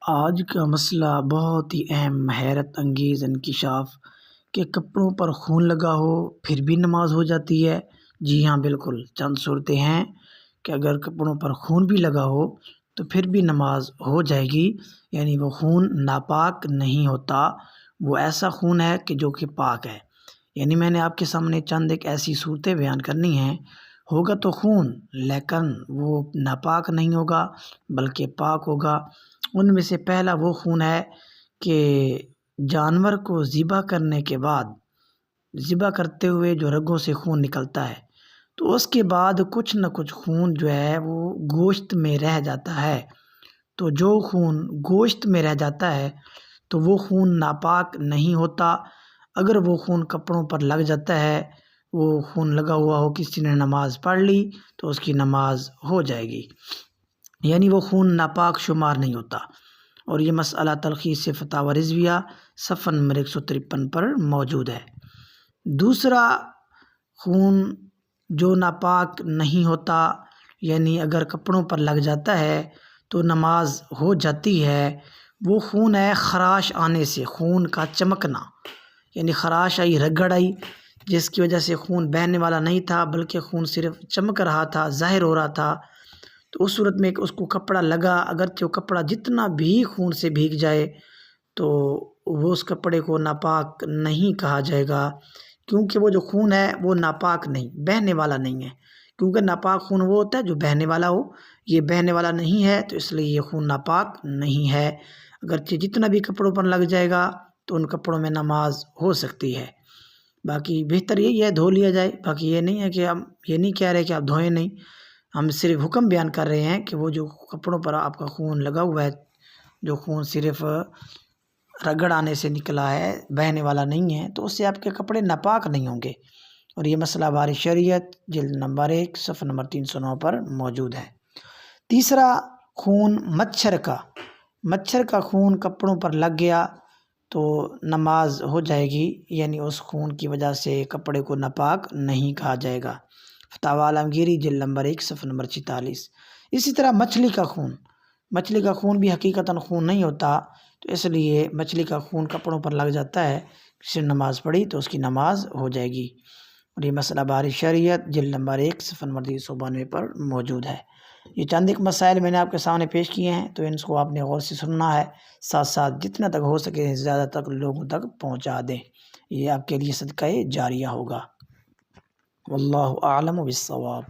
آج کا مسئلہ بہت ہی اہم حیرت انگیز انکشاف کہ کپڑوں پر خون لگا ہو پھر بھی نماز ہو جاتی ہے۔ جی ہاں، بالکل چند صورتیں ہیں کہ اگر کپڑوں پر خون بھی لگا ہو تو پھر بھی نماز ہو جائے گی، یعنی وہ خون ناپاک نہیں ہوتا، وہ ایسا خون ہے کہ جو کہ پاک ہے۔ یعنی میں نے آپ کے سامنے چند ایک ایسی صورتیں بیان کرنی ہیں، ہوگا تو خون لیکن وہ ناپاک نہیں ہوگا بلکہ پاک ہوگا۔ ان میں سے پہلا وہ خون ہے کہ جانور کو ذبح کرنے کے بعد، ذبح کرتے ہوئے جو رگوں سے خون نکلتا ہے تو اس کے بعد کچھ نہ کچھ خون جو ہے وہ گوشت میں رہ جاتا ہے۔ تو جو خون گوشت میں رہ جاتا ہے تو وہ خون ناپاک نہیں ہوتا۔ اگر وہ خون کپڑوں پر لگ جاتا ہے، وہ خون لگا ہوا ہو، کسی نے نماز پڑھ لی تو اس کی نماز ہو جائے گی، یعنی وہ خون ناپاک شمار نہیں ہوتا۔ اور یہ مسئلہ تلخیص فتاوی رضویہ صفحہ نمبر 153 پر موجود ہے۔ دوسرا خون جو ناپاک نہیں ہوتا، یعنی اگر کپڑوں پر لگ جاتا ہے تو نماز ہو جاتی ہے، وہ خون ہے خراش آنے سے، خون کا چمکنا، یعنی خراش آئی، رگڑ آئی، جس کی وجہ سے خون بہنے والا نہیں تھا بلکہ خون صرف چمک رہا تھا، ظاہر ہو رہا تھا، تو اس صورت میں کہ اس کو کپڑا لگا، اگرچہ وہ کپڑا جتنا بھی خون سے بھیگ جائے تو وہ اس کپڑے کو ناپاک نہیں کہا جائے گا، کیونکہ وہ جو خون ہے وہ ناپاک نہیں، بہنے والا نہیں ہے۔ کیونکہ ناپاک خون وہ ہوتا ہے جو بہنے والا ہو، یہ بہنے والا نہیں ہے تو اس لیے یہ خون ناپاک نہیں ہے۔ اگرچہ جتنا بھی کپڑوں پر لگ جائے گا تو ان کپڑوں میں نماز ہو سکتی ہے۔ باقی بہتر یہی ہے دھو لیا جائے، باقی یہ نہیں ہے کہ ہم یہ نہیں کہہ رہے کہ آپ دھوئیں نہیں، ہم صرف حکم بیان کر رہے ہیں کہ وہ جو کپڑوں پر آپ کا خون لگا ہوا ہے، جو خون صرف رگڑ آنے سے نکلا ہے، بہنے والا نہیں ہے، تو اس سے آپ کے کپڑے ناپاک نہیں ہوں گے۔ اور یہ مسئلہ باری شریعت جلد نمبر 1 صفحہ نمبر 309 پر موجود ہے۔ تیسرا خون مچھر کا خون کپڑوں پر لگ گیا تو نماز ہو جائے گی، یعنی اس خون کی وجہ سے کپڑے کو ناپاک نہیں کہا جائے گا۔ فتاوی عالمگیری جلد نمبر 1 صفحہ نمبر 46۔ اسی طرح مچھلی کا خون بھی حقیقتاً خون نہیں ہوتا، تو اس لیے مچھلی کا خون کپڑوں پر لگ جاتا ہے، کسی نے نماز پڑھی تو اس کی نماز ہو جائے گی۔ اور یہ مسئلہ باری شریعت جلد نمبر 1 صفحہ نمبر 392 پر موجود ہے۔ یہ چند ایک مسائل میں نے آپ کے سامنے پیش کیے ہیں، تو ان کو آپ نے غور سے سننا ہے، ساتھ ساتھ جتنا تک ہو سکے زیادہ تک لوگوں تک پہنچا دیں، یہ آپ کے لیے صدقہ جاریہ ہوگا۔ واللہ اعلم بالصواب۔